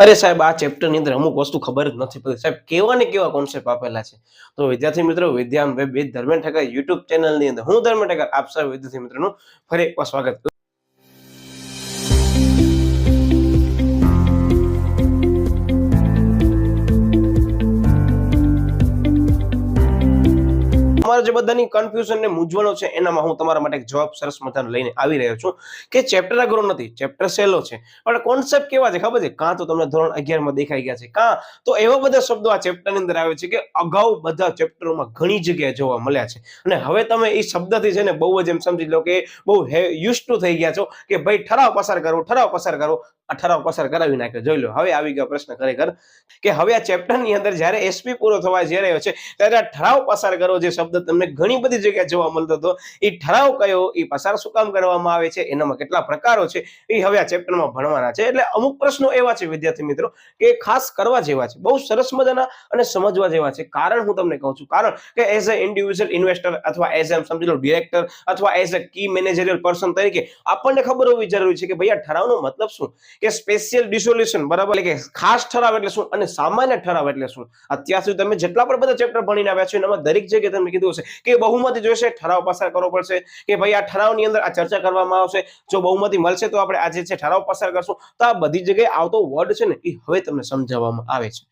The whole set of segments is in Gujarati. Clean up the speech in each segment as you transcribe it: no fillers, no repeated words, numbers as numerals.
અરે સાહેબ, આ ચેપ્ટરની અંદર અમુક વસ્તુ ખબર જ નથી પડતી સાહેબ, કેવા ને કેવા કોન્સેપ્ટ આપેલા છે. તો વિદ્યાર્થી મિત્રો, Vidyam web with Dharmendra Thakkar YouTube ચેનલની અંદર હું ધર્મેન્દ્ર ઠક્કર આપ સૌ વિદ્યાર્થી મિત્રોનું ફરી એકવાર સ્વાગત કરું. તમારા જે બધાની કન્ફ્યુઝન ને મૂંઝવણો છે એનામાં હું તમારા માટે એક જવાબ સરસ મજાનો લઈને આવી રહ્યો છું કે ચેપ્ટર અઘરો નથી, ચેપ્ટર સહેલો છે, પણ કોન્સેપ્ટ કેવા છે ખબર છે? કાં તો તમને ધોરણ 11 માં દેખાઈ ગયા છે, કાં તો એવા બધા શબ્દો આ ચેપ્ટરની અંદર આવે છે કે અગાઉ બધા ચેપ્ટરોમાં ઘણી જગ્યાએ જોવા મળ્યા છે. અને હવે તમે એ શબ્દથી છે ને બહુ જ એમ સમજી લો કે બહુ યુઝ ટુ થઈ ગયા છો કે ભાઈ ઠરાવ પસાર કરો, ઠરાવ પસાર કરો. આ ઠરાવ પસાર કરાવી નાખ્યો. જોઈ લો, હવે આવી ગયો પ્રશ્ન ખરેખર કે હવે આ ચેપ્ટરની અંદર જ્યારે એસપી પૂરો થવા જઈ રહ્યો છે ત્યારે આ ઠરાવ પસાર કરો જે શબ્દ તમને ઘણી બધી જગ્યાએ જોવા મળતો હતો, એ ઠરાવ કયો, એ પસાર શું કામ કરવામાં આવે છે, એનામાં કેટલા પ્રકારો છે, એ હવે આ ચેપ્ટરમાં ભણવાના છે. એટલે અમુક પ્રશ્નો એવા છે વિદ્યાર્થી મિત્રો કે ખાસ કરવા જેવા છે, બહુ સરસ મજાના અને સમજવા જેવા છે. કારણ હું તમને કહું છું, કારણ કે એઝ અ ઇન્ડિવિજ્યુઅલ ઇન્વેસ્ટર અથવા એઝ એમ સમજી લો ડિરેક્ટર અથવા as a key managerial person તરીકે આપણને ખબર હોવી જરૂરી છે કે ભાઈ આ ઠરાવનો મતલબ શું, કે સ્પેશિયલ ડિસોલ્યુશન, બરાબર, એટલે કે ખાસ ઠરાવ એટલે શું અને સામાન્ય ઠરાવ એટલે શું. અત્યાર સુધી તમે જેટલા પણ બધા ચેપ્ટર ભણીને આવ્યા છો એનામાં દરેક જગ્યાએ તમે કીધું હશે કે બહુમતી જોઈશે, ઠરાવ પસાર કરવો પડશે, કે ભાઈ આ ઠરાવની અંદર આ ચર્ચા કરવામાં આવશે, જો બહુમતી મળશે તો આપણે આજે છે ઠરાવ પસાર કરશું. તો આ બધી જગ્યાએ આવતો વર્ડ છે ને એ હવે તમને સમજાવવામાં આવે છે.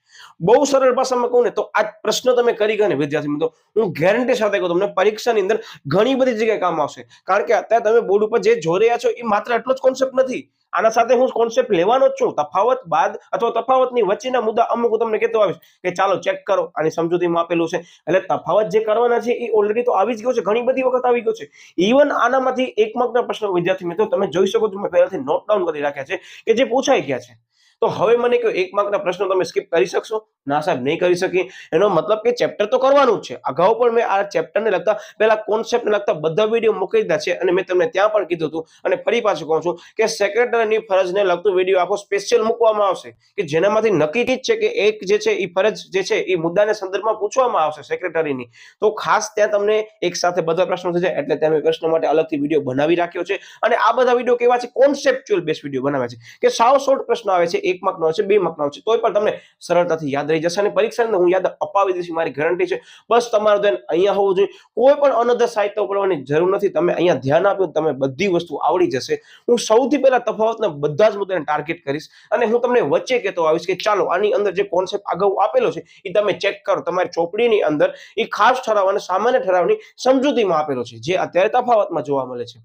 બહુ સરળ ભાષામાં કહું ને તો આ પ્રશ્ન તમે કરી ગયા ને વિદ્યાર્થી મિત્રો, હું ગેરંટી સાથે કહું તમને પરીક્ષાની અંદર ઘણી બધી જગ્યાએ કામ આવશે. કારણ કે અત્યારે તમે બોર્ડ ઉપર જે જોઈ રહ્યા છો એ માત્ર એટલો જ કોન્સેપ્ટ નથી, આના સાથે હું કોન્સેપ્ટ લેવાનો જ છું. તફાવત બાદ અથવા તફાવતની વચ્ચેના મુદ્દા અમુક તમને કહેતો આવીશ કે ચાલો ચેક કરો, આની સમજૂતીમાં આપેલું છે. એટલે તફાવત જે કરવાના છે એ ઓલરેડી તો આવી જ ગયો છે, ઘણી બધી વખત આવી ગયો છે. ઇવન આનામાંથી એક માર્કના પ્રશ્નો વિદ્યાર્થી મિત્રો તમે જોઈ શકો છો, મેં પહેલાથી નોટ ડાઉન કરી રાખ્યા છે કે જે પૂછાઈ ગયા છે. તો હવે મને કહો, એક માર્કના પ્રશ્નો તમે સ્કીપ કરી શકશો? ના સાહેબ, નહીં કરી શકી. એનો મતલબ કે ચેપ્ટર તો કરવાનું જ છે. અગાઉ પણ મેં આ ચેપ્ટરને લગતા પહેલા કોન્સેપ્ટને લગતા બધા વિડીયો મૂકી દીધા છે અને મેં તમને ત્યાં પણ કીધું હતું અને ફરી પાછું કહું છું કે સેક્રેટરીની ફરજને લગતું વિડીયો આખો સ્પેશિયલ મૂકવામાં આવશે કે જેનામાંથી નક્કી જ છે કે એક જે છે એ ફરજ જે છે એ મુદ્દાના સંદર્ભમાં પૂછવામાં આવશે સેક્રેટરીની. તો ખાસ ત્યાં તમને એક સાથે બધા પ્રશ્નો થઈ જાય એટલે ત્યાં મેં પ્રશ્નો માટે અલગથી વિડીયો બનાવી રાખ્યો છે. અને આ બધા વિડીયો કેવા છે? કોન્સેપ્ચ્યુઅલ બેઝ વિડીયો બનાવ્યા છે કે સાવ શોર્ટ પ્રશ્નો આવે છે, 1 માર્કનો છે, 2 માર્કનો છે, તોય પણ તમને સરળતાથી યાદ રહી જશે અને પરીક્ષાની અંદર હું યાદ અપાવી દઈશ, મારી ગેરંટી છે. બસ તમારું ધ્યાન અહીંયા હોવું જોઈએ, કોઈ પણ અનધર સાહિત્ય પડવાની જરૂર નથી. તમે અહીંયા ધ્યાન આપ્યું, તમે બધી વસ્તુ આવડી જશે. હું સૌથી પહેલા તફાવતના બધા જ મુદ્દાને ટાર્ગેટ કરીશ અને હું તમને વચ્ચે કહેતો આવીશ કે ચાલો આની અંદર જે કોન્સેપ્ટ અગાઉ આપેલો છે એ તમે ચેક કરો. તમારી ચોપડીની અંદર એ ખાસ ઠરાવ અને સામાન્ય ઠરાવની સમજૂતીમાં આપેલો છે જે અત્યારે તફાવતમાં જોવા મળે છે.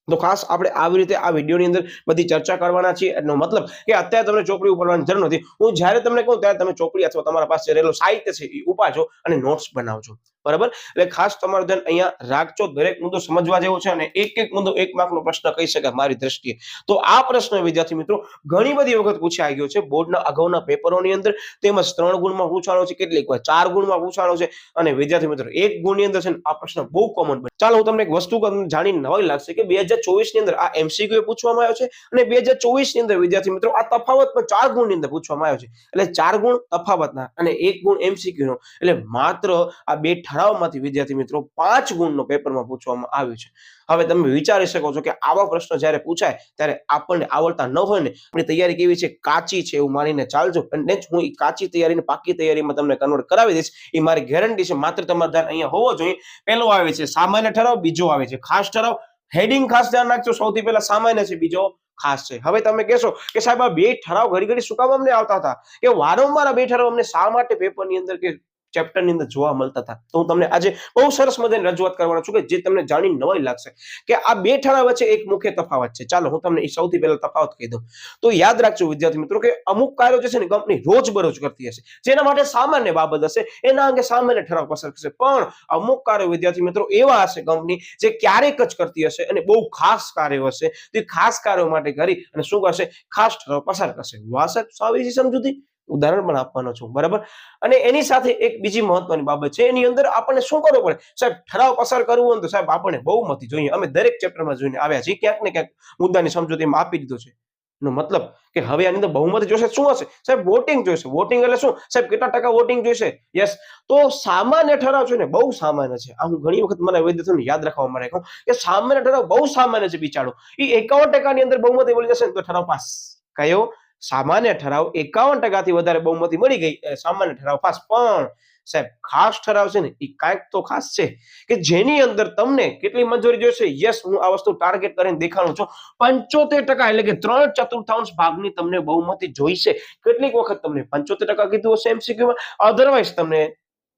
તો ખાસ આપણે આવી રીતે આ વિડીયોની અંદર બધી ચર્ચા કરવાના છીએ. એનો મતલબ કે અત્યારે તમને ચોપડી ઉપરવાની જરૂર નથી. હું જ્યારે તમને કહું ત્યારે તમે ચોપડી અથવા તમારા પાસે રહેલો સાહિત્ય છે એ ઉપાડજો અને નોટ્સ બનાવજો, બરાબર. એટલે ખાસ તમારું ધ્યાન અહીંયા રાખજો. દરેક મુદ્દો સમજવા જેવો છે અને એક એક મુદ્દો 1 માર્કનો પ્રશ્ન કહી શકાય મારી દ્રષ્ટિએ. તો આ પ્રશ્ન વિદ્યાર્થી મિત્રો ઘણી બધી વખત પૂછાઈ ગયો છે બોર્ડના અગાઉના પેપરોની અંદર, તેમજ 3 ગુણમાં પૂછવાનો છે, કેટલીક વાર 4 ગુણમાં પૂછવાનો છે. અને વિદ્યાર્થી મિત્રો 1 ગુણની અંદર છે ને આ પ્રશ્ન બહુ કોમન બને. ચાલો હું તમને એક વસ્તુ જાણીને નવાઈ લાગશે કે 2024 ની અંદર આ એમસીક્યુ પૂછવામાં આવ્યો છે અને 2024 ની અંદર વિદ્યાર્થી મિત્રો આ તફાવત પણ 4 ગુણની અંદર પૂછવામાં આવ્યો છે. એટલે 4 ગુણ તફાવતના અને 1 ગુણ એમસીક્યુ નો, એટલે માત્ર આ બે ઠરાવમાંથી વિદ્યાર્થી મિત્રો 5 ગુણનો પેપરમાં પૂછવામાં આવ્યું છે. હવે તમે વિચારી શકો છો કે આવા પ્રશ્નો જ્યારે પૂછાય ત્યારે આપણને આવડતા ન હોય ને, આપણી તૈયારી કેવી છે? કાચી છે એવું માનીને ચાલજો. અને હું એ કાચી તૈયારીને પાકી તૈયારીમાં તમને કન્વર્ટ કરાવી દઈશ, એ મારી ગેરંટી છે. માત્ર તમારું ધ્યાન અહીંયા હોવો જોઈએ. પહેલો આવે છે સામાન્ય ઠરાવ, બીજો આવે છે ખાસ ઠરાવ. હેડિંગ ખાસ ધ્યાન રાખજો. સૌથી પહેલા સામાન્ય છે, બીજો ખાસ છે. હવે તમે કહેશો કે સાહેબ આ બે ઠરાવ ઘડી ઘડી શું કામ અમને આવતા હતા, કે વારંવાર આ બે ઠરાવ અમને શા માટે પેપરની અંદર કે ચેપ્ટરની અંદર જોવા મળતા હતા? તો હું તમને આજે બહુ સરસ મજાની રજૂઆત કરવાનો છું કે જે તમને જાણીને નવાઈ લાગશે કે આ બે ઠરાવ વચ્ચે એક મુખ્ય તફાવત છે. ચાલો હું તમને એ સૌથી પહેલા તફાવત કહી દઉં. તો યાદ રાખજો વિદ્યાર્થી મિત્રો કે અમુક કાર્યો જે છે ને કંપની રોજબરોજ કરતી હશે, જેના માટે સામાન્ય બાબત હશે, એના અંગે સામાન્ય ઠરાવ પસાર થશે. પણ અમુક કાર્યો વિદ્યાર્થી મિત્રો એવા હશે કંપની જે ક્યારેક જ કરતી હશે અને બહુ ખાસ કાર્યો હશે, તે ખાસ કાર્યો માટે કરી અને શું કરશે? ખાસ ઠરાવ પસાર કરશે. વાહ સાહેબ, સાવ સમજૂતી. ઉદાહરણ પણ આપવાનો છું, બરાબર. અને એની સાથે એક બીજી મહત્વની બાબત છે, એની અંદર આપણને શું કરવું પડે સાહેબ? ઠરાવ પસાર કરવું હોય તો સાહેબ આપણને બહુમતી જોઈએ. અમે દરેક ચેપ્ટરમાં જોઈને આવ્યા છીએ, ક્યાંક ને ક્યાંક મુદ્દાની સમજૂતીમાં આપી દીધો છે. એનો મતલબ કે હવે આની અંદર બહુમતી જોશે, શું હશે સાહેબ? વોટિંગ જોઈશે. વોટિંગ એટલે શું સાહેબ? કેટલા ટકા વોટિંગ જોઈશે? યસ. તો સામાન્ય ઠરાવ છે ને બહુ સામાન્ય છે. આ હું ઘણી વખત મને વિદ્યાર્થીઓને યાદ રાખવા માટે કહું કે સામાન્ય ઠરાવ બહુ સામાન્ય છે. બિચારો એ 51% ની અંદર બહુમતી મળી જશે ને તો ઠરાવ પાસ. કયો? સામાન્ય ઠરાવ 51% થી વધારે બહુમતી મળી ગઈ, સામાન્ય ઠરાવ પાસ. પણ સાહેબ ખાસ ઠરાવ છે ને એ કાંઈક તો ખાસ છે કે જેની અંદર તમને કેટલી મંજૂરી જોઈશે. યસ, હું આ વસ્તુ ટાર્ગેટ કરીને દેખાડું છું. 75% એટલે કે 3/4 ભાગની તમને બહુમતી જોઈશે. કેટલીક વખત તમને 75% કીધું હશે એમસીક્યુમાં, અધરવાઇઝ તમને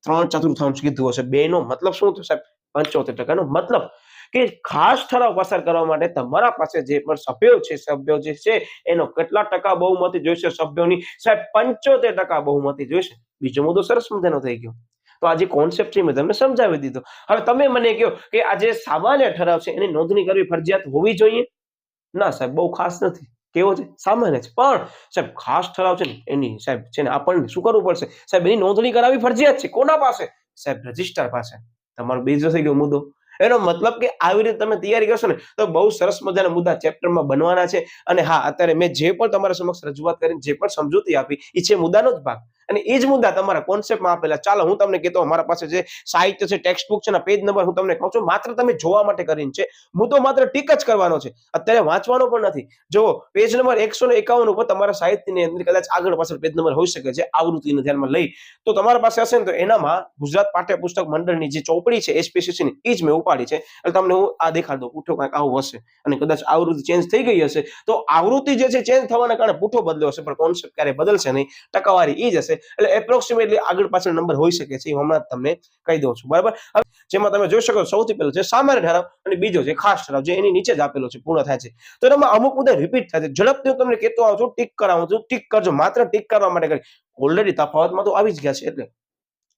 3/4 કીધું હશે. બેનો મતલબ શું થયો સાહેબ? 75% નો મતલબ કે ખાસ ઠરાવ પસાર કરવા માટે તમારા પાસે જે પણ સભ્યો જે છે એનો કેટલા ટકા બહુમતી જોઈશે સભ્યોની? સાહેબ 75% બહુમતી જોઈશે. બીજો મુદ્દો સરસ મજાનો થઈ ગયો. તો આ જે કોન્સેપ્ટ છે મેં તમને સમજાવી દીધો. હવે તમે મને કહો કે આ જે સામાન્ય ઠરાવ છે એની નોંધણી કરવી ફરજિયાત હોવી જોઈએ? ના સાહેબ, બહુ ખાસ નથી. કેવો છે? સામાન્ય છે. પણ સાહેબ ખાસ ઠરાવ છે ને એની સાહેબ છે ને આપણને શું કરવું પડશે સાહેબ? એની નોંધણી કરાવવી ફરજિયાત છે. કોના પાસે? સાહેબ રજિસ્ટ્રાર પાસે. તમારો બીજો થઈ ગયો મુદ્દો. એનો મતલબ કે આવી રીતે તમે તૈયારી કરશો ને તો બહુ સરસ મજાના મુદ્દા ચેપ્ટરમાં બનવાના છે. અને હા, અત્યારે મેં જે પણ તમારા સમક્ષ રજૂઆત કરીને જે પણ સમજૂતી આપી એ છે મુદ્દાનો જ ભાગ. અને એ જ મુદ્દા તમારા કોન્સેપ્ટમાં આપેલા. ચાલો હું તમને કહેતો, અમારા પાસે જે સાહિત્ય છે, ટેક્સ્ટ બુક છે, પેજ નંબર હું તમને કહું છું, માત્ર તમે જોવા માટે કરીને છે. મુદ્દો માત્ર ટીક જ કરવાનો છે, અત્યારે વાંચવાનો પણ નથી. જુઓ, પેજ નંબર 151 ઉપર તમારા સાહિત્યની અંદર કદાચ આગળ પાછળ પેજ નંબર હોઈ શકે છે, આવૃત્તિને ધ્યાનમાં લઈ તો તમારા પાસે હશે ને તો એનામાં ગુજરાત પાઠ્યપુસ્તક મંડળની જે ચોપડી છે એસપીસીસી ની, એ જ મેં ઉપાડી છે. એટલે તમને હું આ દેખાડ દઉં. પૂઠો કાંઈક આવું હશે અને કદાચ આવૃત્તિ ચેન્જ થઈ ગઈ હશે તો આવૃત્તિ જે છે ચેન્જ થવાના કારણે પૂઠો બદલ્યો હશે, પણ કોન્સેપ્ટ ક્યારે બદલશે નહીં, ટકાવારી એ જ હશે. એટલે એપ્રોક્સિમેટલી આગળ પાછળ નંબર હોઈ શકે છે, એ હમણાં તમને કહી દઉં છું. બરાબર. જેમાં તમે જોઈ શકો સૌથી પહેલો છે સામાન્ય ઠરાવ અને બીજો છે ખાસ ઠરાવ, જે એની નીચે જ આપેલો છે, પૂર્ણ થાય છે. તો એમાં અમુક મુદ્દા રિપીટ થાય છે. ઝડપથી હું તમને કહેતો આવું છું, ટીક કરાવું છું, ટીક કરજો. માત્ર ટીક કરવા માટે કરી, ઓલરેડી તફાવતમાં તો આવી જ ગયા છે. એટલે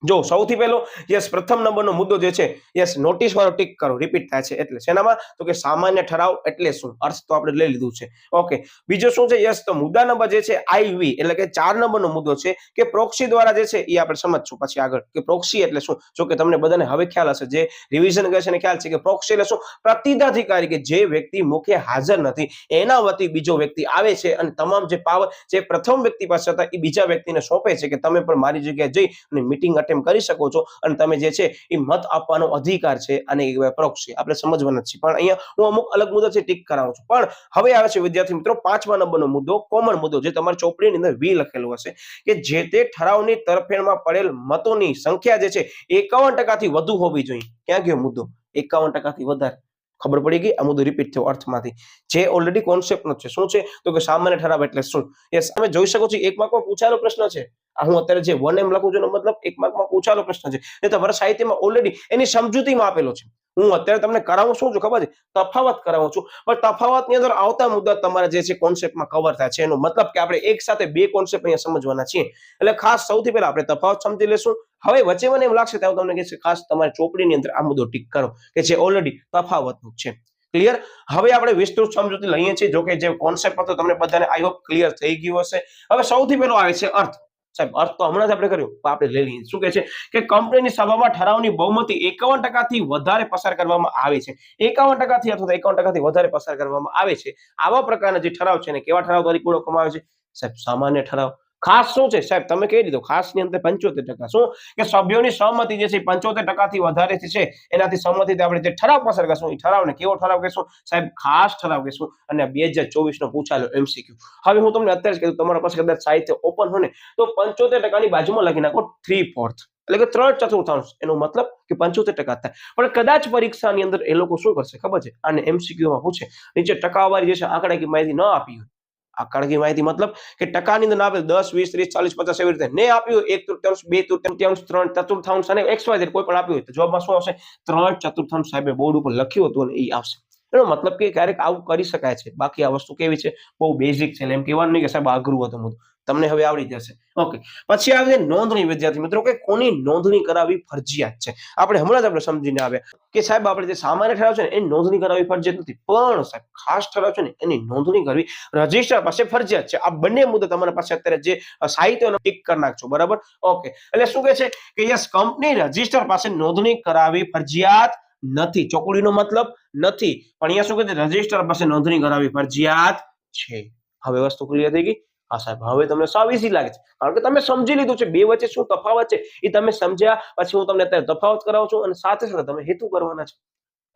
જો સૌથી પહેલો યસ, પ્રથમ નંબરનો મુદ્દો જે છે યસ, નોટિસ વાળો ટીક કરો. રિપીટ થાય છે એટલે શેનામાં? તો કે સામાન્ય ઠરાવ એટલે શું? અર્થ તો આપણે લઈ લીધું છે. ઓકે, બીજો શું છે? યસ, તો મુદ્દા નંબર જે છે IV એટલે કે 4 નંબરનો મુદ્દો છે કે પ્રોક્સી દ્વારા જે છે એ આપણે સમજશું પછી આગળ કે પ્રોક્સી એટલે શું. જો કે તમને બધાને હવે ખ્યાલ હશે, જે રિવિઝન કરે છે ને ખ્યાલ છે કે પ્રોક્સી એટલે શું? પ્રતિદાધિકારી, કે જે વ્યક્તિ મુખે હાજર નથી એના વતી બીજો વ્યક્તિ આવે છે અને તમામ જે પાવર જે પ્રથમ વ્યક્તિ પાસે હતા એ બીજા વ્યક્તિને સોંપે છે કે તમે પણ મારી જગ્યાએ જઈ અને મીટિંગ અટેમ્પ કરી શકો છો અને તમે જે છે એ મત આપવાનો અધિકાર છે. અને પ્રોક્સી આપણે સમજવાના છે. પણ અહીંયા હું અમુક અલગ મુદ્દા છે ટીક કરાવું છું. પણ હવે આવે છે વિદ્યાર્થી મિત્રો 5મા નંબરનો મુદ્દો, કોમન મુદ્દો, જે તમારી ચોપડીની અંદર V લખેલું હશે કે જે તે ઠરાવની તરફેણમાં પડેલ મતોની સંખ્યા જે છે 51% થી વધુ હોવી જોઈએ. ક્યાં ગયો મુદ્દો? 51% થી વધારે. ખબર પડી ગઈ? આ મુદ્દો રિપીટ થયો અર્થમાંથી, જે ઓલરેડી કોન્સેપ્ટનો છે. શું છે? તો કે સામાન્ય ઠરાવ એટલે શું? યસ, તમે જોઈ શકો છો એક માર્કમાં પૂછાયેલો પ્રશ્ન છે. હું અત્યારે જે 1M લખું છું એનો મતલબ એક માર્કમાં પૂછાયેલો પ્રશ્ન છે. એ તમારા સાહિત્યમાં ઓલરેડી એની સમજૂતીમાં આપેલો છે. હું અત્યારે તમને કરાવું શું છું ખબર છે? તફાવત કરાવું છું. પણ તફાવતની અંદર આવતા મુદ્દા તમારા જે છે કોન્સેપ્ટમાં કવર થાય છે. એનો મતલબ કે આપણે એક સાથે બે કોન્સેપ્ટ અહીંયા સમજવાના છીએ. એટલે ખાસ સૌથી પહેલા આપણે તફાવત સમજી લેશું. હવે વચ્ચે મને એમ લાગશે ત્યારે તમને કહીશ ખાસ તમારી ચોપડીની અંદર આ મુદ્દો ટીક કરો કે જે ઓલરેડી તફાવતનું છે. ક્લિયર? હવે આપણે વિસ્તૃત સમજૂતી લઈએ છીએ. જો કે જે કોન્સેપ્ટ હતો તમને બધાને આઈ હોપ ક્લિયર થઈ ગયું હશે. હવે સૌથી પહેલો આવે છે અર્થ. સાહેબ અર્થ તો હમણાં જ આપણે કર્યું, આપણે લઈ લઈએ. શું કહે છે કે કંપનીની સભામાં ઠરાવની બહુમતી 51% થી વધારે પસાર કરવામાં આવે છે. 51% થી અથવા 51% થી વધારે પસાર કરવામાં આવે છે. આવા પ્રકારના જે ઠરાવ છે ને કેવા ઠરાવ તરીકે ઓળખવામાં આવે છે? સાહેબ સામાન્ય ઠરાવ. ખાસ શું છે સાહેબ? તમે કહી દીધો ખાસની અંદર 75%. શું કે સભ્યોની સહમતિ જે છે 75% થી વધારે છે એનાથી સહમતિથી આપણે જે ઠરાવ પસાર કરશું એ ઠરાવને કેવો ઠરાવ કહેશું? સાહેબ ખાસ ઠરાવ કહેશું. અને 2024 નો પૂછાયેલો MCQ. હવે હું તમને અત્યારે જ કીધું, તમારા પાસે કદાચ સાહિત્ય ઓપન હોય ને તો 75% ની બાજુમાં લખી નાખો 3/4, એટલે કે 3/4. એનો મતલબ કે 75% થાય. પણ કદાચ પરીક્ષાની અંદર એ લોકો શું કરશે ખબર છે? આને MCQ માં પૂછે, નીચે ટકાવારી જે છે આંકડાકીય માહિતી ન આપી હોય. આંકડાકીય માહિતી મતલબ કે ટકાની અંદર ના આપે 10, 20, 30, 40, 50 એવી રીતે ને આપ્યું 1/3, 2/3, 3/4 અને XYZ કોઈ પણ આપ્યું હોય તો જવાબમાં શું આવશે? 3/4 સાહેબે બોર્ડ ઉપર લખ્યું હતું અને એ આવશે. એનો મતલબ કે ક્યારેક આવું કરી શકાય છે. બાકી આ વસ્તુ કેવી છે? બહુ બેઝિક છે. એમ કહેવાનું નહીં કે સાહેબ અઘરું હતું મુદ્દો. તમને હવે આવડી જશે. ઓકે, પછી આવે નોંધણી. વિદ્યાર્થી મિત્રો, કે કોની નોંધણી કરાવવી ફરજિયાત છે? આપણે હમણાં જ આપણે સમજીને આવ્યા કે સાહેબ આપણે જે સામાન્ય ઠરાવ છે ને એની નોંધણી કરાવવી ફરજિયાત નથી, પણ સાહેબ ખાસ ઠરાવ છે ને એની નોંધણી કરવી રજિસ્ટ્રાર પાસે ફરજિયાત છે. આ બંને મુદ્દા તમારા પાસે અત્યારે જે સાહિત્યનો ટીક કરી નાખજો. બરાબર. ઓકે, એટલે શું કહે છે કે યસ, કંપની રજિસ્ટ્રાર પાસે નોંધણી કરાવવી ફરજિયાત નથી. ચોકડીનો મતલબ નથી, પણ અહીંયા શું કહે છે? રજિસ્ટ્રાર પાસે નોંધણી કરાવવી ફરજિયાત છે. હવે વસ્તુ ક્લિયર થઈ ગઈ? હા સાહેબ, હવે તમને સાવ ઈઝી લાગે છે, કારણ કે તમે સમજી લીધું છે બે વચ્ચે શું તફાવત છે એ તમે સમજ્યા. પછી હું તમને અત્યારે તફાવત કરાવું છું અને સાથે સાથે તમે હેતુ કરવાના છે.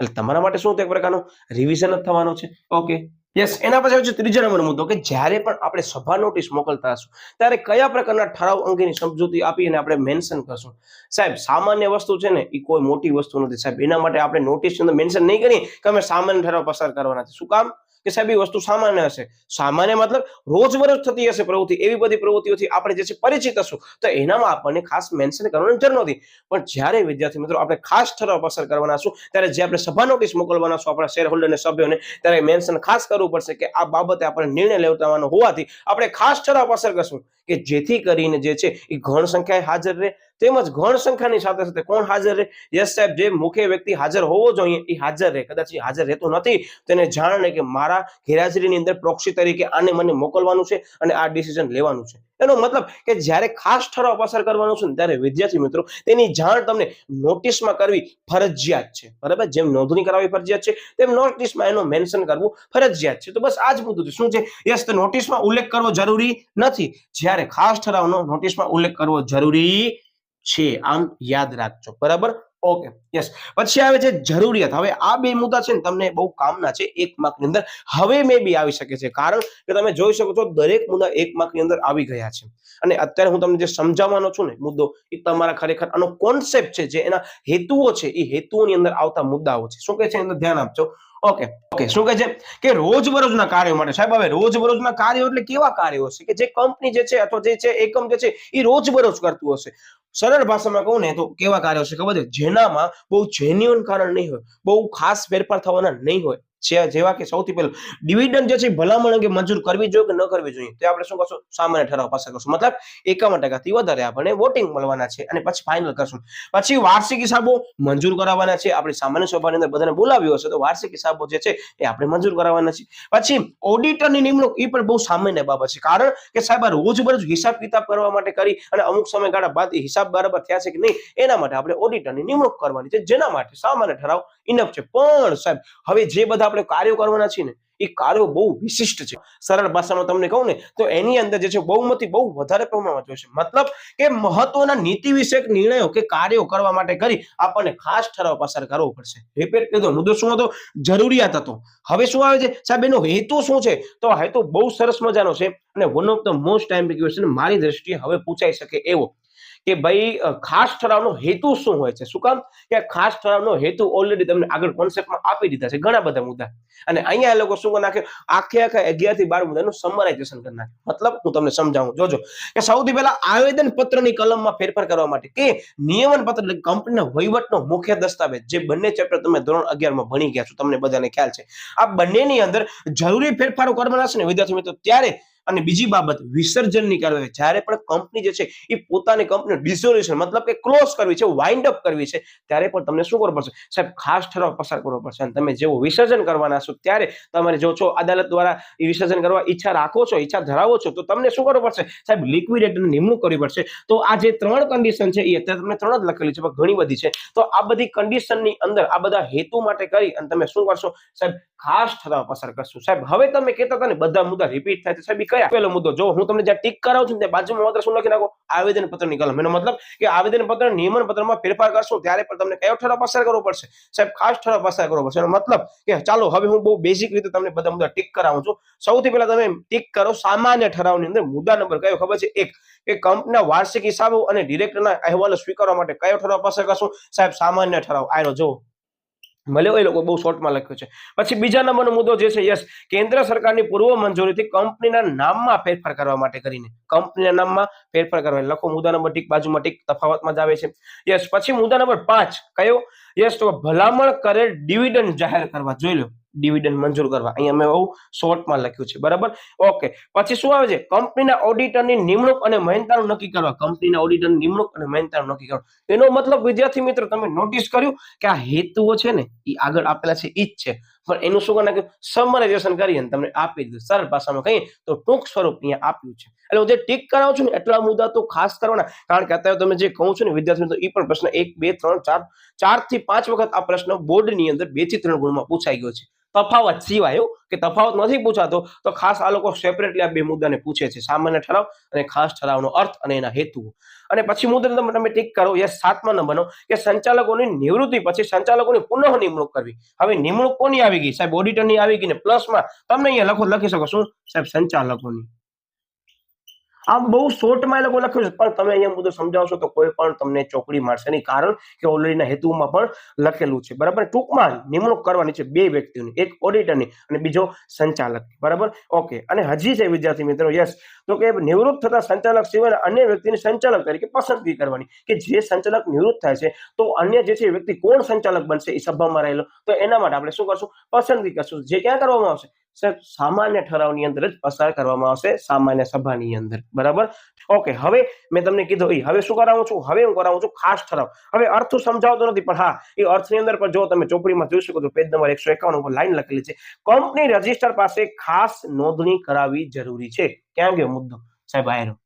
એટલે તમારા માટે શું એક પ્રકારનું રિવિઝન જ થવાનું છે. ઓકે, યસ, એના પછી આવે છે ત્રીજા નંબરનો મુદ્દો કે જ્યારે પણ આપણે સભા નોટિસ મોકલતા હશું ત્યારે કયા પ્રકારના ઠરાવ અંગેની સમજૂતી આપી અને આપણે મેન્શન કરશું. સાહેબ, સામાન્ય વસ્તુ છે ને એ કોઈ મોટી વસ્તુ નથી સાહેબ. એના માટે આપણે નોટિસની અંદર મેન્શન નહીં કરીએ કે અમે સામાન્ય ઠરાવ પસાર કરવાના છે. શું કામ? કે સાહેબ એ વસ્તુ સામાન્ય હશે. સામાન્ય મતલબ રોજબરોજ થતી હશે પ્રવૃત્તિ, એવી બધી પ્રવૃત્તિઓથી આપણે જે છે પરિચિત હશું, તો એનામાં આપણને ખાસ મેન્શન કરવાની જરૂર નથી. પણ જ્યારે વિદ્યાર્થી મિત્રો આપણે ખાસ ઠરાવ પસાર કરવાના હશું ત્યારે જે આપણે સભા નોટિસ મોકલવાના છું આપણા શેર હોલ્ડરને સભ્યોને, ત્યારે મેન્શન ખાસ કરવું પડશે કે આ બાબતે આપણે નિર્ણય લેવાનો હોવાથી આપણે ખાસ ઠરાવ પસાર કરશું કે જેથી કરીને જે છે એ ગૌણ સંખ્યાએ હાજર રહે, તેમજ ગૌણ સંખ્યાની સાથે સાથે કોણ હાજર રહે? યસ સાહેબ, જે મુખ્ય વ્યક્તિ હાજર હોવો જોઈએ એ હાજર રહે. કદાચ એ હાજર રહેતો નથી, તેને જાણ રહે કે મારા ગેરહાજરીની અંદર પ્રોક્સી તરીકે આને મને મોકલવાનું છે અને આ ડિસિઝન લેવાનું છે. એનો મતલબ કે જ્યારે ખાસ ઠરાવ પસાર કરવાનો છે ત્યારે વિદ્યાર્થી મિત્રો તેની જાણ તમને નોટિસમાં કરવી ફરજિયાત છે. બરાબર? જેમ નોંધણી કરાવવી ફરજિયાત છે તેમ નોટિસમાં એનો મેન્શન કરવું ફરજિયાત છે. તો બસ આ જ મુદ્દો છે. શું છે? યસ, તો નોટિસમાં ઉલ્લેખ કરવો જરૂરી નથી, જ્યારે ખાસ ઠરાવનો નોટિસમાં ઉલ્લેખ કરવો જરૂરી છે. આમ યાદ રાખજો. બરાબર? Okay, yes. પછી આવે છે જરૂરિયાત. હવે આ બે મુદ્દા છે ને તમને બહુ કામના છે 1 માર્કની અંદર. હવે મે બી આવી શકે છે, કારણ કે તમે જોઈ શકો છો દરેક મુદ્દા 1 માર્કની અંદર આવી ગયા છે. અને અત્યારે હું તમને જે સમજાવવાનો છું ને મુદ્દો, એ તમારા ખરેખર આનો કોન્સેપ્ટ છે, જે એના હેતુઓ છે, એ હેતુઓની અંદર આવતા મુદ્દાઓ છે. શું કહે છે? એનું ધ્યાન આપજો. ઓકે, શું કહે છે કે રોજબરોજના કાર્યો માટે. સાહેબ, હવે રોજબરોજના કાર્યો એટલે કેવા કાર્યો હશે કે જે કંપની જે છે અથવા જે છે એકમ જે છે એ રોજબરોજ કરતું હશે? સરળ ભાષામાં કહું ને તો કેવા કાર્યો છે ખબર છે? જેનામાં બહુ જેન્યુઅન કારણ નહીં હોય, બહુ ખાસ ફેરફાર થવાના નહીં હોય. જેવા કે સૌથી પહેલું ડિવિડન્ડ જે છે ભલામણ અંગે મંજૂર કરવી જોઈએ કે ન કરવી જોઈએ, તે આપણે શું કરશું? સામાન્ય ઠરાવ પસાર કરશું. મતલબ 51% થી વધારે આપણને વોટિંગ મળવાના છે અને પછી ફાઇનલ કરશું. પછી વાર્ષિક હિસાબો મંજૂર કરાવવાના છે. આપણે સામાન્ય સભાની અંદર બધાને બોલાવ્યો હશે તો વાર્ષિક હિસાબો જે છે એ આપણે મંજૂર કરાવવાના છે. પછી ઓડિટરની નિમણૂક, એ પણ બહુ સામાન્ય બાબત છે, કારણ કે સાહેબ આ રોજબરોજ હિસાબ કિતાબ કરવા માટે કરી અને અમુક સમયગાળા બાદ હિસાબ બરાબર થયા છે કે નહીં એના માટે આપણે ઓડિટરની નિમણૂક કરવાની છે, જેના માટે સામાન્ય ઠરાવ ઇનફ છે. પણ સાહેબ, હવે જે બધા આપણે કાર્યો કરવાના છે ને એ કાર્યો બહુ વિશિષ્ટ છે. સરળ ભાષામાં તમને કહું ને તો એની અંદર જે છે બહુમતી બહુ વધારે પ્રમાણમાં જોઈશે. મતલબ કે મહત્વના નીતિ વિષયક નિર્ણયો કે કાર્યો કરવા માટે કરી આપણને ખાસ ઠરાવ પસાર કરવો પડશે. રિપીટ કરી દો, મુદ્દો શું હતો? જરૂરિયાત હતો. હવે શું આવે છે સાહેબ? એનો હેતુ શું છે? તો હેતુ બહુ સરસ મજાનો છે અને one of the most time question મારી દ્રષ્ટિએ હવે પૂછાઈ શકે એવો કે ભાઈ ખાસ ઠરાવનો હેતુ શું હોય છે? શું કામ? કે ખાસ ઠરાવનો હેતુ ઓલરેડી તમને આગળ કોન્સેપ્ટમાં આપી દીધા છે ઘણા બધા મુદ્દા, અને અહીંયા એ લોકો શું કરી નાખે? આખે 11 થી 12 મુદ્દાનું સમરાઇઝેશન કરી નાખે. મતલબ હું તમને સમજાવું, જોજો કે સૌથી પહેલા આવેદન પત્રની કલમમાં ફેરફાર કરવા માટે કે નિયમન પત્ર એટલે કંપનીના વહીવટનો મુખ્ય દસ્તાવેજ, જે બંને ચેપ્ટર તમે ધોરણ 11 માં ભણી ગયા છો, તમને બધાને ખ્યાલ છે. આ બંનેની અંદર જરૂરી ફેરફારો કરવાના છે ને વિદ્યાર્થી મિત્રો ત્યારે. અને બીજી બાબત વિસર્જનની કાર્યવાહી, જ્યારે પણ કંપની જે છે એ પોતાની કંપની ડિસોલ્યુશન મતલબ કે ક્લોઝ કરવી છે, વાઇન્ડ અપ કરવી છે, ત્યારે પણ તમને શું કરવું પડશે સાહેબ? ખાસ ઠરાવ પસાર કરવો પડશે. અને તમે જેવું વિસર્જન કરવાના છો ત્યારે તમારે જો છો અદાલત દ્વારા એ વિસર્જન કરવા ઈચ્છા રાખો છો, ઈચ્છા ધરાવો છો, તો તમને શું કરવું પડશે સાહેબ? લિક્વિડેટરની નિમણૂક કરવી પડશે. તો આ જે 3 કન્ડિશન છે એ અત્યારે તમને 3 જ લખેલી છે, પણ ઘણી બધી છે. તો આ બધી કન્ડિશનની અંદર આ બધા હેતુ માટે કરી અને તમે શું કરશો સાહેબ? ખાસ ઠરાવ પસાર કરશું. સાહેબ, હવે તમે કહેતા હતા ને બધા મુદ્દા રિપીટ થાય છે સાહેબ, કયા? પહેલો મુદ્દો જો હું તમને જ્યાં ટીક કરાવું છું ત્યાં બાજુમાં માત્ર શું લખી નાખો? આવેદન પત્રની કલમ. એનો મતલબ કે આવેદન પત્ર નિયમન પત્રમાં ફેરફાર કરશો ત્યારે પણ તમને કયો ઠરાવ પસાર કરવો પડશે સાહેબ? ખાસ ઠરાવ પસાર કરવો પડશે. એનો મતલબ કે ચાલો હવે હું બહુ બેઝિક રીતે તમને બધા મુદ્દા ટીક કરાવું છું. સૌથી પહેલા તમે ટીક કરો સામાન્ય ઠરાવની અંદર મુદ્દા નંબર કયો ખબર છે? 1 કે કંપનીના વાર્ષિક હિસાબો અને ડિરેક્ટરના અહેવાલો સ્વીકારવા માટે કયો ઠરાવ પસાર કરશું સાહેબ? સામાન્ય ઠરાવ. આયરો જો મળ્યો, એ લોકો બહુ શોર્ટમાં લખ્યું છે. પછી બીજા નંબરનો મુદ્દો જે છે યસ, કેન્દ્ર સરકારની પૂર્વ મંજૂરીથી કંપનીના નામમાં ફેરફાર કરવા માટે કરીને કંપનીના નામમાં ફેરફાર કરવા લખો. મુદ્દા નંબર ટીક, બાજુમાં ટીક, તફાવતમાં જ આવે છે. યસ. પછી મુદ્દા નંબર 5 કયો? યસ, તો ભલામણ કરેલ ડિવિડન્ડ જાહેર કરવા. જોઈ લો, ડિવિડન્ડ મંજૂર કરવા. અહીંયા મેં બહુ શોર્ટમાં લખ્યું છે. બરાબર? ઓકે. પછી શું આવે છે? કંપનીના ઓડિટરની નિમણૂક અને મહેનતાણું નક્કી કરવા. કંપનીના ઓડિટરની નિમણૂક અને મહેનતાણું નક્કી કરવા. એનો મતલબ વિદ્યાર્થી મિત્રો તમે નોટિસ કર્યું કે આ હેતુઓ છે ને એ આગળ આપેલા છે ઈ જ છે, પણ એનું શું નાખ્યું? સમરાઇઝેશન કરી અને તમને આપી દીધું. સરળ ભાષામાં કહીએ તો ટૂંક સ્વરૂપ અહીંયા આપ્યું છે. એટલે હું જે ટીક કરાવું છું ને એટલા મુદ્દા તો ખાસ કરવાના, કારણ કે અત્યારે તમે જે કહું છું ને વિદ્યાર્થી મિત્રો, એ પણ પ્રશ્ન 1 2 3 4 4 થી 5 વખત આ પ્રશ્ન બોર્ડની અંદર 2 થી 3 ગુણમાં પૂછાઈ ગયો છે. તફાવત સિવાય, એવું કે તફાવત નથી પૂછાતો તો ખાસ આ લોકો સેપરેટલી આ બે મુદ્દાને પૂછે છે, સામાન્ય ઠરાવ અને ખાસ ઠરાવનો અર્થ અને એના હેતુઓ. અને પછી મુદ્દા તમે ટીક કરો. યસ, 7મા નંબરનો કે સંચાલકોની નિવૃત્તિ પછી સંચાલકોની પુનઃ નિમણૂક કરવી. હવે નિમણૂક કોની આવી ગઈ સાહેબ? ઓડિટરની આવી ગઈ ને પ્લસમાં તમને અહીંયા લખી શકો શું સાહેબ? સંચાલકોની. આમ બહુ શોર્ટમાં એ લોકો લખ્યું છે, પણ તમે અહીંયા મુદ્દો સમજાવશો તો કોઈ પણ તમને ચોકડી મારશે નહીં, કારણ કે ઓલરેડીના હેતુમાં પણ લખેલું છે, બરાબર. ટૂંકમાં નિમણૂક કરવાની છે બે વ્યક્તિઓની, એક ઓડિટરની અને બીજો સંચાલક, બરાબર. ઓકે. અને હજી છે વિદ્યાર્થી મિત્રો, યસ, તો કે નિવૃત્ત થતા સંચાલક સિવાય અન્ય વ્યક્તિની સંચાલક તરીકે પસંદગી કરવાની, કે જે સંચાલક નિવૃત્ત થાય છે તો અન્ય જે છે વ્યક્તિ કોણ સંચાલક બનશે એ સભામાં રહેલો, તો એના માટે આપણે શું કરશું? પસંદગી કરશું. જે ક્યાં કરવામાં આવશે સાહેબ? સામાન્ય ઠરાવની અંદર જ પસાર કરવામાં આવશે, સામાન્ય સભાની અંદર, બરાબર. ઓકે. હવે મેં તમને કીધું હવે શું કરાવું છું? હવે હું કરાવું છું ખાસ ઠરાવ. હવે અર્થ સમજાવતો નથી, પણ હા, એ અર્થની અંદર પણ જો તમે ચોપડીમાં જોઈ શકો છો, પેજ નંબર 151 ઉપર લાઈન લખેલી છે, કંપની રજિસ્ટર પાસે ખાસ નોંધણી કરાવવી જરૂરી છે. ક્યાં ગયો મુદ્દો સાહેબ? આયરો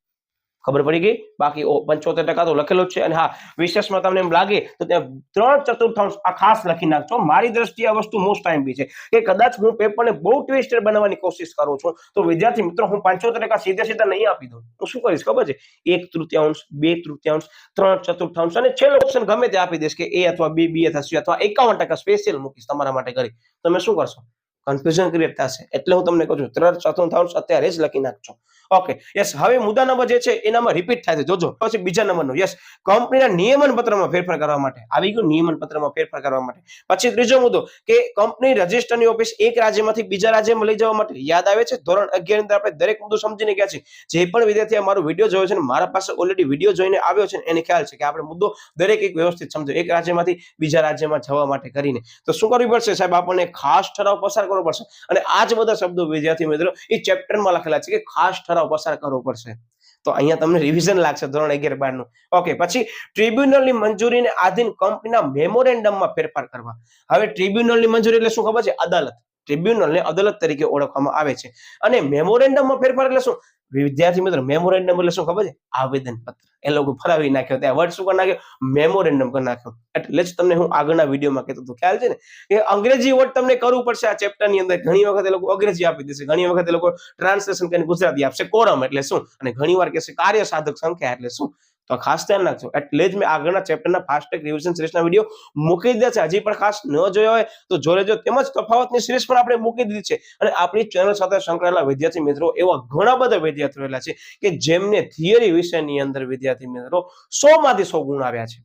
ખબર પડી ગઈ. બાકી 75% તો લખેલો જ છે. અને હા, વિશેષમાં તમને એમ લાગે તો ત્યાં 3/4 આ ખાસ લખી નાખજો. મારી દ્રષ્ટિએ આ વસ્તુ મોસ્ટ ટાઈમ બી છે કે કદાચ હું પેપરને બહુ ટ્વિસ્ટેડ બનાવવાની કોશિશ કરું છું, તો વિદ્યાર્થી મિત્રો હું 75% સીધા નહીં આપી દઉં. હું શું કરીશ ખબર છે? 1/3, 2/3, 3/4 અને છેલ્લો ઓપ્શન ગમે તે આપી દઈશ કે એ અથવા બી, બી થશે, અથવા 51% સ્પેશિયલ મૂકીશ તમારા માટે કરી. તમે શું કરશો? કન્ફ્યુઝન ક્રિએટ થશે. એટલે હું તમને કહું છું 3/4 અત્યારે જ લખી નાખજો. ઓકે. યસ. હવે મુદ્દા નંબર જે છે એનામાં રિપીટ થાય છે, જોજો. પછી બીજા નંબરનો, યસ, કંપનીના નિયમન પત્રમાં ફેરફાર કરવા માટે. આવી ગયું નિયમન પત્રમાં ફેરફાર કરવા માટે. પછી ત્રીજો મુદ્દો કે કંપની રજિસ્ટરની ઓફિસ એક રાજ્યમાંથી બીજા રાજ્યમાં લઈ જવા માટે. યાદ આવે છે ધોરણ 11 ની અંદર આપણે દરેક મુદ્દો સમજીને ગયા છે. જે પણ વિદ્યાર્થી મારો વિડીયો જોયો છે ને મારા પાસે ઓલરેડી વિડીયો જોઈને આવ્યો છે, એને ખ્યાલ છે કે આપણે મુદ્દો દરેક એક વ્યવસ્થિત સમજો, એક રાજ્યમાંથી બીજા રાજ્યમાં જવા માટે કરીને. તો શું કરવું પડશે સાહેબ? આપણને ખાસ ઠરાવ પસાર કરવો પડશે. અને આ જ બધા શબ્દો વિદ્યાર્થી મિત્રો એ ચેપ્ટરમાં લખેલા છે કે ખાસ ઠરાવ પસાર કરવો પડશે. તો અહીંયા તમને રિવિઝન લાગશે ધોરણ 11-12 નું. ઓકે. પછી ટ્રિબ્યુનલની મંજૂરીને આધીન કંપનીના મેમોરેન્ડમમાં ફેરફાર કરવા. હવે ટ્રિબ્યુનલની મંજૂરી એટલે શું ખબર છે? અદાલત. ટ્રિબ્યુનલને અદાલત તરીકે ઓળખવામાં આવે છે. અને મેમોરેન્ડમમાં ફેરફાર એટલે શું વિદ્યાર્થી મિત્રો? મેમોરેન્ડમ એટલે શું ખબર છે? આવેદન પત્ર. એ લોકો ફરાવી નાખ્યો, ત્યાં વર્ડ શું કરી નાખ્યો? મેમોરેન્ડમ કરી નાખ્યો. એટલે જ તમને હું આગળના વિડીયોમાં કહેતો હતો, ખ્યાલ છે ને? એ અંગ્રેજી વર્ડ તમને કરવું પડશે આ ચેપ્ટરની અંદર. ઘણી વખત એ લોકો અંગ્રેજી આપી દેશે, ઘણી વખત એ લોકો ટ્રાન્સલેશન કરીને ગુજરાતી આપશે. કોરમ એટલે શું, અને ઘણી વાર કહેશે કાર્ય સાધક સંખ્યા એટલે શું. તો ખાસ ધ્યાન રાખજો. એટલે જ મેં આગળના ચેપ્ટરના ફાસ્ટ ટ્રેક રિવિઝન સિરીઝના વિડીયો મૂકી દીધા છે. હજી પણ ખાસ ન જોયો હોય તો જોઈ લેજો. તેમજ તફાવતની સિરીઝ પણ આપણે મૂકી દીધી છે. અને આપણી ચેનલ સાથે સંકળાયેલા વિદ્યાર્થી મિત્રો એવા ઘણા બધા વિદ્યાર્થીઓ રહેલા છે કે જેમને થિયરી વિષયની અંદર વિદ્યાર્થી મિત્રો 100 માંથી 100 ગુણ આવ્યા છે.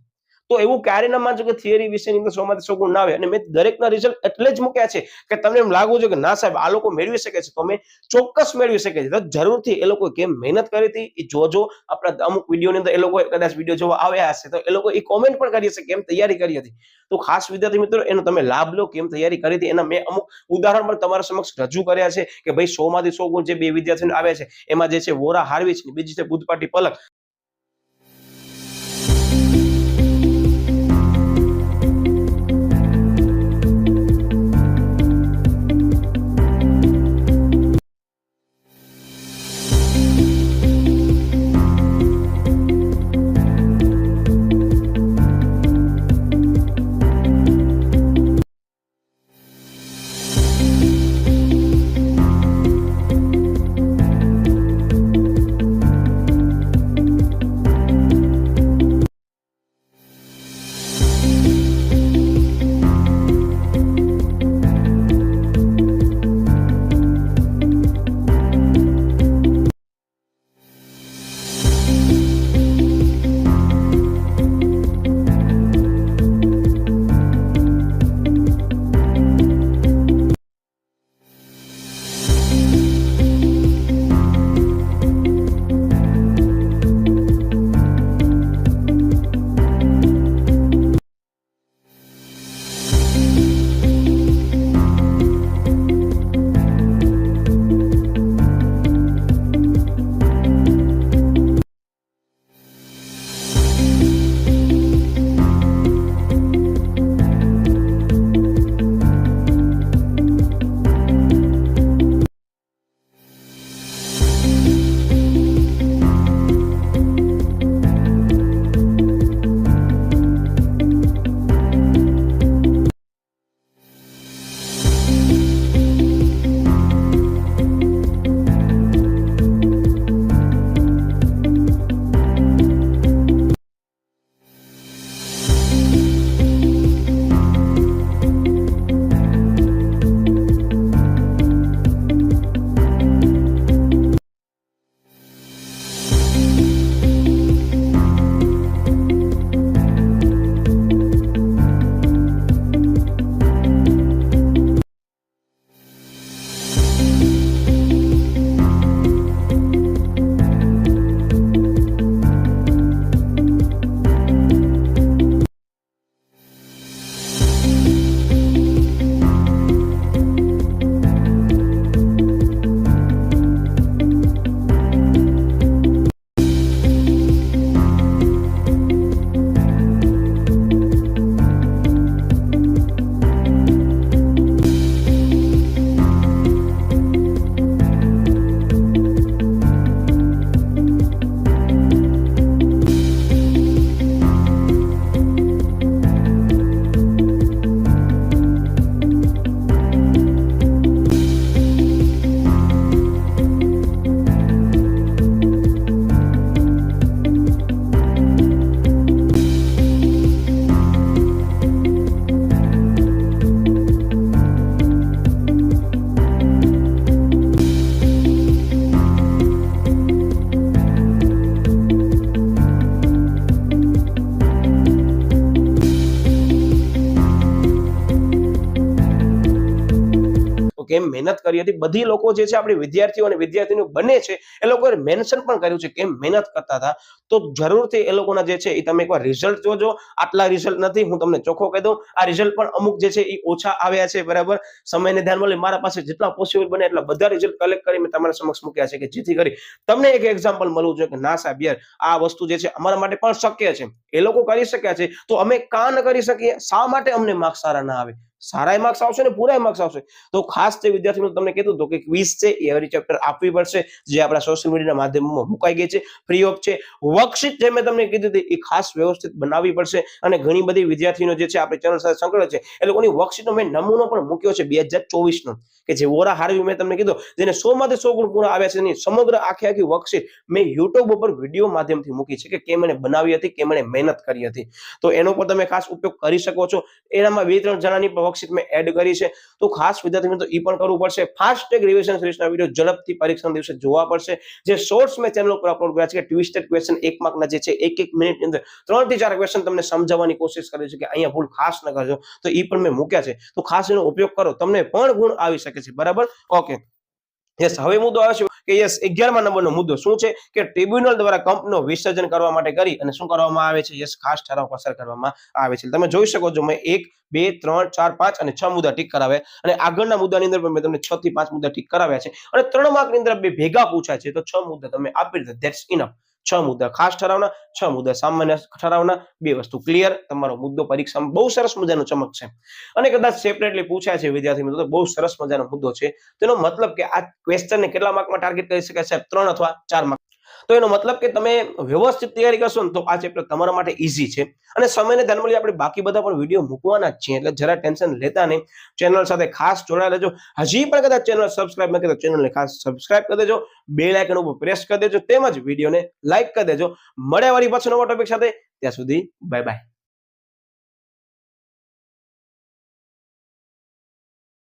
તો એવું ક્યારે ન માનજો કે થિયરી વિષયની અંદર 100 માંથી 100 ગુણ ના આવે. અને મેં દરેકના રિઝલ્ટ એટલે જ મૂક્યા છે કે તમને એમ લાગવું જોઈએ કે ના સાહેબ આ લોકો મેળવી શકે છે, તો અમે ચોક્કસ મેળવી શકે છે. તો જરૂરથી એ લોકો કેમ મહેનત કરી હતી એ જોજો. આપણા અમુક વિડીયોની અંદર એ લોકો કદાચ વિડીયો જોવા આવ્યા હશે તો એ લોકો એ કોમેન્ટ પણ કરી હશે કેમ તૈયારી કરી હતી. તો ખાસ વિદ્યાર્થી મિત્રો એનો તમે લાભ લો, કેમ તૈયારી કરી હતી એના મેં અમુક ઉદાહરણ પણ તમારા સમક્ષ રજૂ કર્યા છે કે ભાઈ 100 માંથી 100 ગુણ જે બે વિદ્યાર્થીઓને આવ્યા છે એમાં જે છે વોરા હાર્વી છે, બીજી છે બુધપાટી પલક. કેમ મહેનત કરી હતી. બધી લોકો જે છે આપણી વિદ્યાર્થીઓ અને વિદ્યાર્થીનીઓ બને છે એ લોકોએ મેન્શન પણ કર્યું છે કેમ મહેનત કરતા હતા. તો જરૂરથી એ લોકોના જે છે એ તમે એકવાર રિઝલ્ટ જોજો. આટલા રિઝલ્ટ નથી, હું તમને ચોખ્ખો કહી દઉં. આ રિઝલ્ટ પણ અમુક જે છે એ ઓછા આવ્યા છે, બરાબર. સમયને ધ્યાનમાં લઈ મારા પાસે જેટલા પોસિબલ બને એટલા બધા રિઝલ્ટ કલેક્ટ કરી મેં તમારા સમક્ષ મૂક્યા છે કે જેથી કરી તમને એક એક્ઝામ્પલ મળવું જોઈએ કે ના સાહેબ યાર આ વસ્તુ જે છે અમારા માટે પણ શક્ય છે. એ લોકો કરી શક્યા છે તો અમે કાં ન કરી શકીએ? શા માટે અમને માર્ક્સ સારા ના આવે? સારા માર્ક્સ આવશે ને પૂરા માર્ક્સ આવશે. તો ખાસ જે વિદ્યાર્થીઓ તમને કીધું હતું કે ક્વિઝ છે એ એવરી ચેપ્ટર આપવી પડશે, જે આપણા સોશિયલ મીડિયાના માધ્યમમાં મુકાઈ ગઈ છે, ફ્રી ઓફ છે. વર્કશીટ જે મેં તમને કીધી હતી એ ખાસ વ્યવસ્થિત બનાવવી પડશે અને ઘણી બધી વિદ્યાર્થીઓ જે છે આપણી ચેનલ સાથે સંકળાયેલ છે એ લોકોની વર્કશીટનો મેં નમૂનો પણ મૂક્યો છે 2024 નો, કે જે ઓરા હારવી મેં તમને કીધું જેને 100 માંથી 100 ગુણ પૂરા આવ્યા છે એની સમગ્ર આખી વર્કશીટ મેં યુટ્યુબ ઉપર વિડીયો માધ્યમથી મૂકી છે કે કેમ એને બનાવી હતી, કેમ એને મહેનત કરી હતી. તો એનો પણ તમે ખાસ ઉપયોગ કરી શકો છો. એનામાં 2-3 જણાની વર્કશીટ મેં એડ કરી છે. તો ખાસ વિદ્યાર્થી મિત્રો એ પણ કરવું પડશે. ફાસ્ટ ટેગ રિવિઝન સિરીઝના વિડીયો ઝડપથી પરીક્ષાના દિવસે જોવા પડશે. જે શોર્ટ્સ મેં ચેનલ ઉપર અપલોડ કર્યા છે કે ટ્વિસ્ટેડ ક્વેશ્ચન 1 માર્કના જે છે 1 મિનિટની અંદર 3 થી 4 ક્વેશ્ચન તમને સમજાવવાની કોશિશ કરી છે કે અહીંયા ભૂલ ખાસ ન કરજો. તો એ પણ મેં મૂક્યા છે. તો ખાસ એનો ઉપયોગ કરો, તમને પણ ગુણ આવી શકે છે, બરાબર. Okay, yes. હવે મુદ્દો આવે છે કે યસ 11મા નંબરનો મુદ્દો શું છે કે ટ્રિબ્યુનલ દ્વારા કંપનો વિસર્જન કરવા માટે કરી અને શું કરવામાં આવે છે? યસ, ખાસ ઠરાવ પસાર કરવામાં આવે છે. તમે જોઈ શકો છો મેં 1, 2, 3, 4, 5 અને 6 મુદ્દા ટીક કરાવ્યા અને આગળના મુદ્દાની અંદર પણ મેં તમને 6 થી 5 મુદ્દા ટીક કરાવ્યા છે અને 3 માર્કની અંદર બે ભેગા પૂછાય છે તો 6 મુદ્દા તમે આપી દીધા. That's enough. 6 મુદ્દા ખાસ ઠરાવના, 6 મુદ્દા સામાન્ય ઠરાવના, બે વસ્તુ ક્લિયર. તમારો મુદ્દો પરીક્ષામાં બહુ સરસ મજાનો ચમક છે અને કદાચ સેપરેટલી પૂછાય છે વિદ્યાર્થી મિત્રો તો બહુ સરસ મજાનો મુદ્દો છે. તેનો મતલબ કે આ ક્વેશ્ચનને કેટલા માર્કમાં ટાર્ગેટ કરી શકાય છે? 3 અથવા 4 માર્ક. તો એનો મતલબ કે તમે વ્યવસ્થિત તૈયારી કરશો ને તો આ ચેપ્ટર તમારા માટે ઈઝી છે અને સમયને ધ્યાનમાં લઈ આપણે બાકી બધા પણ વિડીયો મૂકવાના જ છીએ, એટલે જરા ટેન્શન લેતા નહીં. ચેનલ સાથે ખાસ જોડાયેલા રહેજો. હજી પણ કદાચ ચેનલ સબસ્ક્રાઇબ ન કરી તો ચેનલને ખાસ સબસ્ક્રાઇબ કરી દેજો, બેલ આઇકન ઉપર પ્રેસ કરી દેજો, તેમજ વિડીયોને લાઈક કરી દેજો. મળ્યા વળી પાછો નવા ટોપિક સાથે. ત્યાં સુધી બાય બાય.